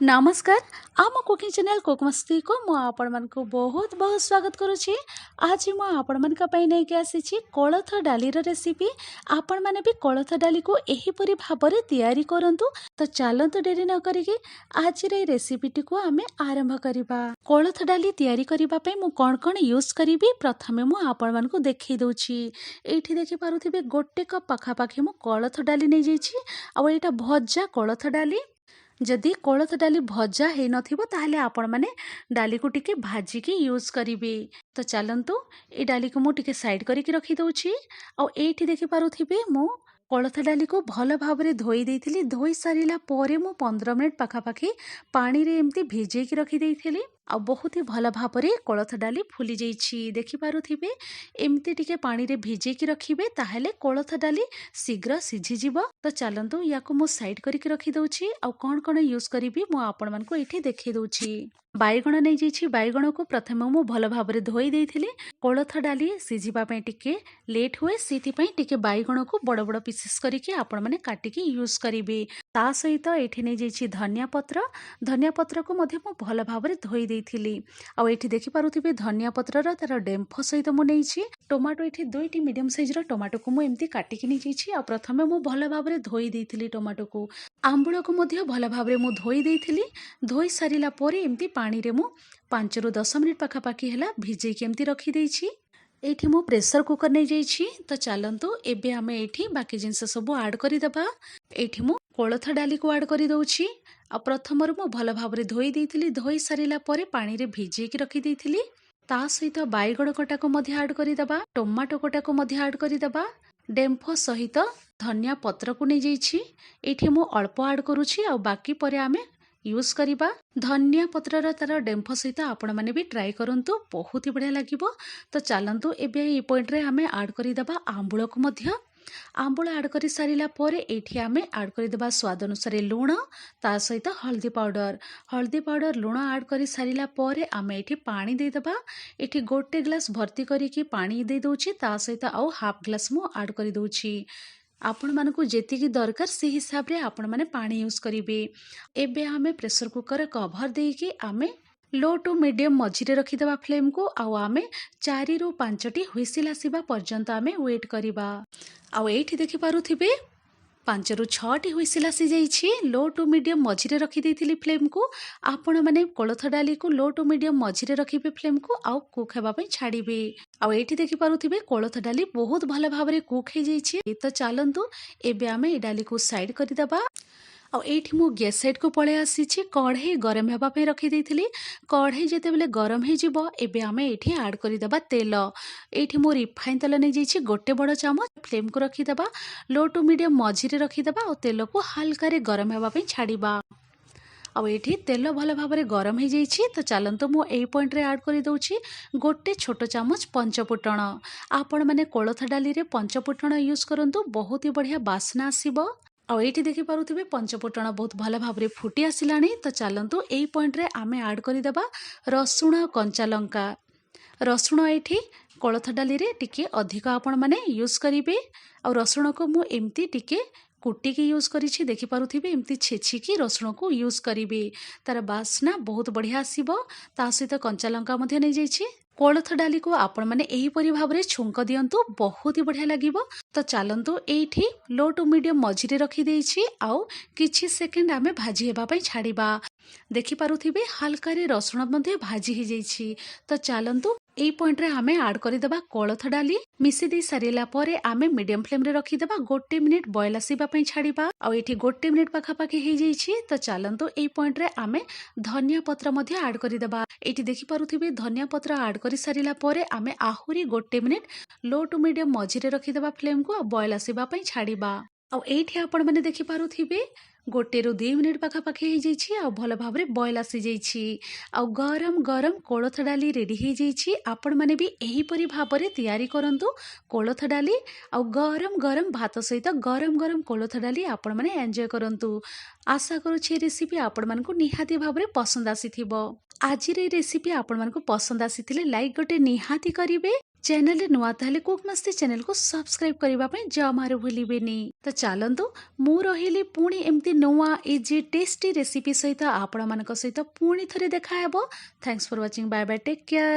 नमस्कार आम cooking channel कुकमस्ती को मु आपण मानक बहुत बहुत स्वागत करुछि। आज मु आपण मानक पई नै के आसीछि कोलथ डाली रो रेसिपी। आपण माने भी कोलथ डाली को एही परी भाबरे तयारी करंतु। तो चलंतु डेरी न करिके आज रे रेसिपीटी को आमे आरंभ करिबा। कोलथ डाली तयारी करिबा पई मु कोन कोन यूज करिबी प्रथमे मु आपण मानक देखि दउछि। एठी देखि पारुथिबे गोटे कप पाखा पाखी मु कोलथ डाली नै जैछि। आ एटा भज्जा कोलथ डाली। जदि कोलथ डाली भजा है नथिबो ताहले आपण माने डाली को टिके भाजी की यूज करिवे। तो चलंतु ए डाली को मु टिके साइड करिक रखी दउछि। आ एठी देखि पारुथिबे मु कोलथ डाली को भल भाबरे धोई देइथिली। धोई सारिला परे मु 15 मिनिट पाखा पाखी पानी रे एम्ति भिजेई की रखी देइथिली। आ बहुत ही भल भाबरे कोलथ डाली फुली जाइछि। देखि पारुथिबे एम्ति टिके पानी रे भिजेई की रखिबे ताहले कोलथ डाली शीघ्र सिझी जिवो। तो चलंतु याको मु साइड करिक रखी दउछि। आ कोन कोन यूज करिबी मु आपण मानको एठी देखि दउछि। बाइगण नै जैछि। बाइगण को प्रथमे मु भल भाबरे धोई देइथिली। कोलथ डाली सिझिबा पई टिके लेट हुए सेति पई टिके बाइगण को बड़ बड़ पीसेस करिके आपण माने काटिके यूज करिवे। ता सहित एठी नै जैछि धनिया पत्र को मध्ये मु भल भाबरे धोई देइथिली। आ एठी देखि पारुथिबे धनिया पत्र रो तार डेम्फो सहित मु नेइछि। टमाटो एठी 2टी मीडियम साइज रो टमाटो को मु एम्ति काटिके नै जैछि। आ प्रथमे मु भल भाबरे धोई देइथिली टमाटो को। आंबुळ को मध्ये भल भाबरे मु धोई देइथिली। धोई सारिला परे एम्ति पानी रे मु 5 रु 10 मिनिट पाखा पाखी हैला भिजेई के एम्ति रखी देइछि। एठी मु प्रेशर कुकर नै जैछि। तो चलंतु एबे हमें एठी बाकी जिंस सब ऐड करि दबा। एठी मु कोलथ डाली को ऐड करि दउछि। आ प्रथम मु भल भाबरे धोई देइथिली। धोई सारिला परे पानी रे भिजेई की रखी देइथिली। ता सहित बाइगण कटा को मध्ये ऐड करि दबा। टमाटो कटा को मध्ये ऐड करि दबा। डेम्फो सहित धनिया पत्र को नै जैछि। एठी मु अल्प ऐड करूछि। आ बाकी परे आमे यूज करिबा। धनिया पत्र रो तार डेम्फो सहित आपण माने भी ट्राई करंतु बहुत ही बढ़िया लागिबो। तो चलंतु एबे ए पॉइंट रे हमें ऐड करि दबा आंबुळ को मध्ये। आंबुळ ऐड करि सारिला परे एठी हमें ऐड करि दबा स्वाद अनुसार लूण। ता सहित हल्दी पाउडर लूण ऐड करि सारिला परे आमे एठी पानी दे दबा। एठी गोटे ग्लास भर्ती करिकि पानी दे दउछि। ता सहित आउ हाफ ग्लास मु ऐड करि दउछि। आपण मानकु जेतिकी दरकार से हिसाब रे आपण माने पानी यूज करिवे। एबे हमें प्रेशर कुकर कवर देके आमे लो टू मीडियम मझिरे रखी दबा फ्लेम को। आउ आमे 4 रु 5टी हुइसिल आसीबा पर्यंत आमे वेट करिबा। आउ एठी देखि पारुथिबे 5 रु 6टी हुइसिल आसी जाइछि। लो टू मीडियम मझिरे रखी देइथिली फ्लेम को। आपण माने कोलथ डाली को लो टू मीडियम मझिरे रखिबे फ्लेम को। आउ कुक हेबा पई छाड़िबे। आउ एठी देखि पारुथिबे कोलथ डाली बहुत भल भाबरे कुक हे जाइछि। तो चलंतु एबे आमे ए डाली को साइड करि दबा। आ एठी मु गैस साइड को पळे आसीछि। कढ़ई गरम हेबा पे रखी देइथिली। कढ़ई जेते बेले गरम हे जिवो एबे आमे एठी ऐड करि दबा तेल। एठी मु रिफाइन तेल नै जैछि गोटे बड़ चामच। फ्लेम को रखी दबा। लो टू मीडियम मझिरे रखी दबा। और तेल को हल्का रे गरम हेबा पे छाड़िबा। आ एठी तेल भल भाबरे गरम हे जाइछि। तो चलंतु मु एई पॉइंट रे ऐड करि दउछि गोटे छोटो चामच पंचफुटण। आपण माने कोलथ डाली रे पंचफुटण यूज करंतु बहुत ही बढ़िया बास्ना आसीबो। आ एठी देखि पारुथिबे पंचफुटण बहुत भल भाबरे फुटी आसिलाणी। तो चलंतु एई पॉइंट रे आमे ऐड करि दबा रसुण कंचा लंका। रसुण एठी कोलथ डाली रे टिके अधिक आपण माने यूज करिवे। आ रसुण को मु एम्ति टिके कुटिकी यूज करिछि। देखि पारुथिबे एम्ति छेचिकी रसुण को यूज करिवे। तार बास्ना बहुत बढ़िया आसीबो। ता सहित कंचा लंका मध्ये नै जैछि। कोलथ डाली को आपण माने एही परि भाबरे छुंक दियंतु बहुत ही बढ़िया लागिबो। तो चलंतु एठी लो टू मीडियम मझिरे रखी देइछि। आउ किछि सेकेंड आमे भाजी हेबा पई छाड़िबा। देखि पारुथिबे हल्का रे रसुण मध्ये भाजी हे जाइछि। तो चलंतु एई पॉइंट रे आमे ऐड करि दबा कोलथ डाली। मिसी दे सारिला परे आमे मीडियम फ्लेम रे रखी दबा। गोटे मिनिट बॉयल आसीबा पई छाड़िबा। आ एठी गोटे मिनिट पाखा पाखी हे जाइछि। तो चलंतु एई पॉइंट रे आमे धनिया पत्र मध्ये ऐड करि दबा। एठी देखि पारुथिबे धनिया पत्र ऐड करि सारिला परे आमे आहुरी गोटे मिनिट लो टू मीडियम मझिरे रखी दबा फ्लेम को। बॉयल आसीबा पई छाड़िबा। आ एठी आपण माने देखि पारुथिबे गोटे रु 2 मिनिट पाखा पाखी हे जाइछि। आ भल भाबरे बॉयल आसी जाइछि। आ गरम गरम कोलथ डाली रेडी हे जाइछि। आपण माने भी एही परि भाबरे तयारी करंतु कोलथ डाली। आ गरम गरम भात सहित गरम गरम कोलथ डाली आपण माने एन्जॉय करंतु। आशा करूछि रेसिपी आपण मानकु निहाती भाबरे पसंद आसीथिबो। आज रे रेसिपी आपण मानकु पसंद आसीथिले लाइक गोटे निहाती करिवे। चैनल नुआ ताले कुक मस्ती चैनल को सब्सक्राइब करबा ପାଇଁ जमाରୁ भूलिबेनी। तो चलंतु मु रहिली पुणी एमती नुआ इजी टेस्टी रेसिपी सहित आपण मानक सहित पुणी थरे देखा हेबो। Thanks for watching. Bye bye, take care.